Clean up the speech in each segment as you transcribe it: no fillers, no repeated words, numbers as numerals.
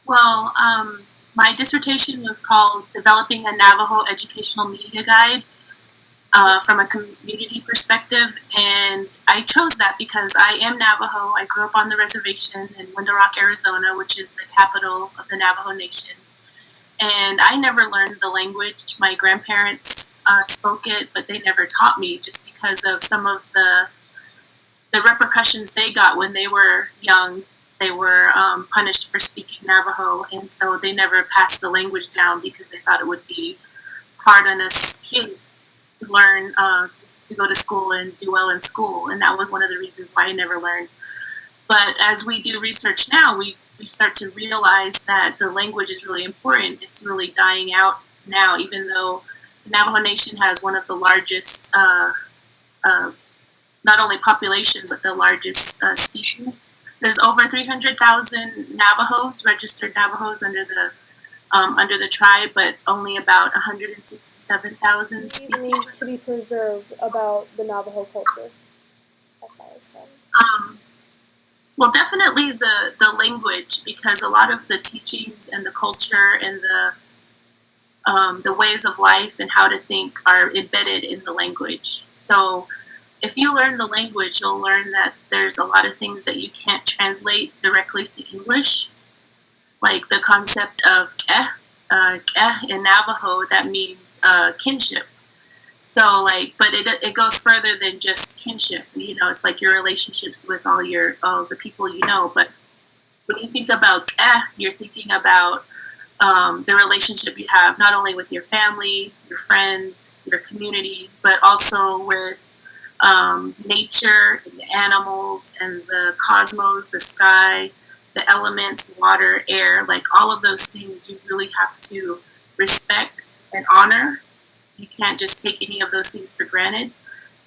Well, my dissertation was called Developing a Navajo Educational Media Guide from a community perspective. And I chose that because I am Navajo. I grew up on the reservation in Window Rock, Arizona, which is the capital of the Navajo Nation. And I never learned the language. My grandparents spoke it, but they never taught me just because of some of the repercussions they got when they were young. They were punished for speaking Navajo, and so they never passed the language down because they thought it would be hard on us kids to learn to go to school and do well in school. And that was one of the reasons why I never learned. But as we do research now, we start to realize that the language is really important. It's really dying out now, even though the Navajo Nation has one of the largest, not only population, but the largest speaking. There's over 300,000 Navajos, registered Navajos under the tribe, but only about 167,000 speakers. What needs to be preserved about the Navajo culture? That's what I was saying. Well, definitely the language, because a lot of the teachings and the culture and the ways of life and how to think are embedded in the language. So if you learn the language, you'll learn that there's a lot of things that you can't translate directly to English, like the concept of k'eh. K'eh in Navajo, that means kinship. So, but it goes further than just kinship. You know, it's like your relationships with all the people you know. But when you think about k'eh, you're thinking about the relationship you have not only with your family, your friends, your community, but also with nature, and the animals, and the cosmos, the sky, the elements, water, air, like all of those things you really have to respect and honor. You can't just take any of those things for granted.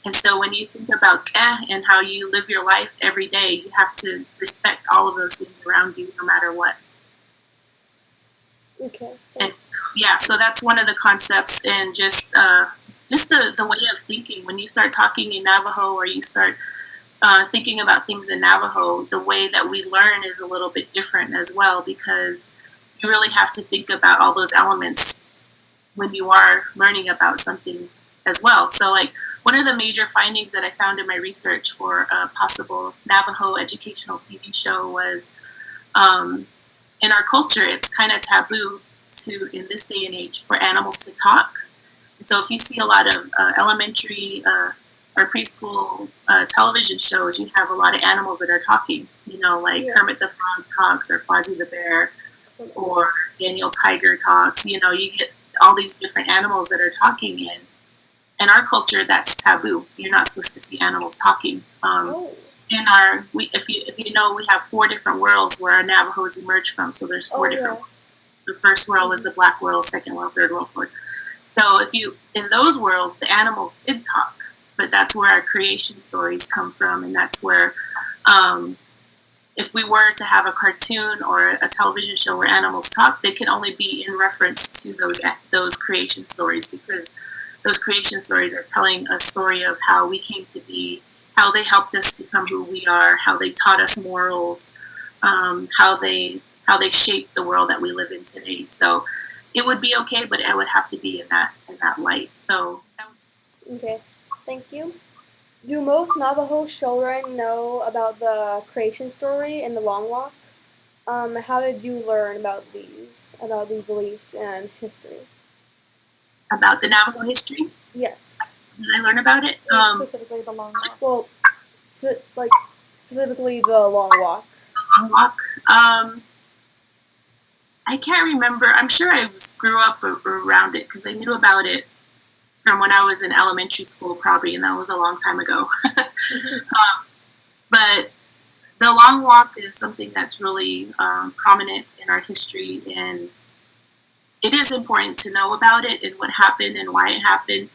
And so when you think about k'eh and how you live your life every day, you have to respect all of those things around you no matter what. Okay. And yeah, so that's one of the concepts, and just the way of thinking. When you start talking in Navajo, or you start thinking about things in Navajo, the way that we learn is a little bit different as well, because you really have to think about all those elements when you are learning about something as well. So one of the major findings that I found in my research for a possible Navajo educational TV show was in our culture, it's kind of taboo in this day and age, for animals to talk. So if you see a lot of elementary or preschool television shows, you have a lot of animals that are talking, Kermit the Frog talks, or Fozzie the Bear, or Daniel Tiger talks. You get all these different animals that are talking in our culture. That's taboo. You're not supposed to see animals talking. If you know, we have 4 different worlds where our Navajos emerged from. So there's 4 different worlds. The first world was the Black world, second world, third world, fourth. So in those worlds, the animals did talk, but that's where our creation stories come from, and that's where, if we were to have a cartoon or a television show where animals talk, they can only be in reference to those creation stories, because those creation stories are telling a story of how we came to be, how they helped us become who we are, how they taught us morals, how they shaped the world that we live in today. So it would be okay, but it would have to be in that light. So okay, thank you. Do most Navajo children know about the creation story and the Long Walk? How did you learn about these beliefs and history? About the Navajo history? Yes. Did I learn about it? Specifically the Long Walk. Well, specifically the Long Walk. Long Walk. I can't remember. I'm sure I grew up around it, because I knew about it from when I was in elementary school, probably, and that was a long time ago. But the Long Walk is something that's really prominent in our history, and it is important to know about it and what happened and why it happened.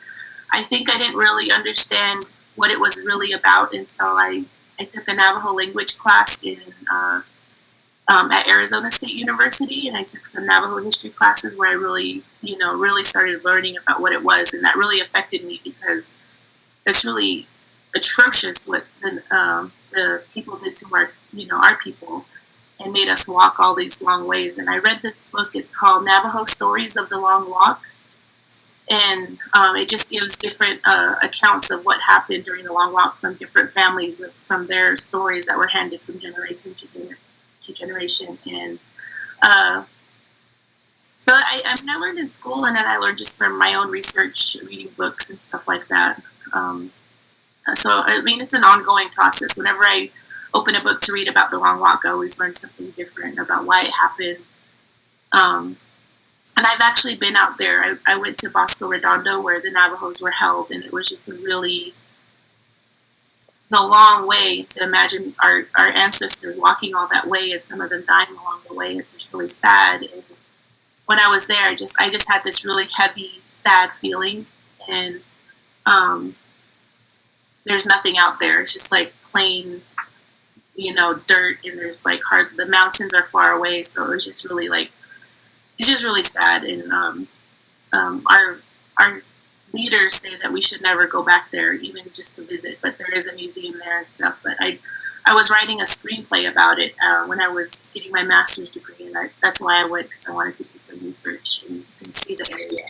I think I didn't really understand what it was really about until I took a Navajo language class at Arizona State University, and I took some Navajo history classes where I really started learning about what it was, and that really affected me, because it's really atrocious what the people did to our people, and made us walk all these long ways. And I read this book. It's called Navajo Stories of the Long Walk. And it just gives different accounts of what happened during the long walk from different families, from their stories that were handed from generation to generation. And so I learned in school, and then I learned just from my own research, reading books and stuff like that. So, I mean, it's an ongoing process. Whenever I open a book to read about the long walk, I always learn something different about why it happened. And I've actually been out there. I went to Bosco Redondo where the Navajos were held, and it was just it's a long way to imagine our ancestors walking all that way, and some of them dying along the way. It's just really sad. And when I was there, I just had this really heavy, sad feeling, and there's nothing out there. It's just like plain, dirt, and there's like the mountains are far away, so it's just really it's just really sad. And our leaders say that we should never go back there, even just to visit. But there is a museum there and stuff. But I was writing a screenplay about it when I was getting my master's degree, and that's why I went, because I wanted to do some research and see the area.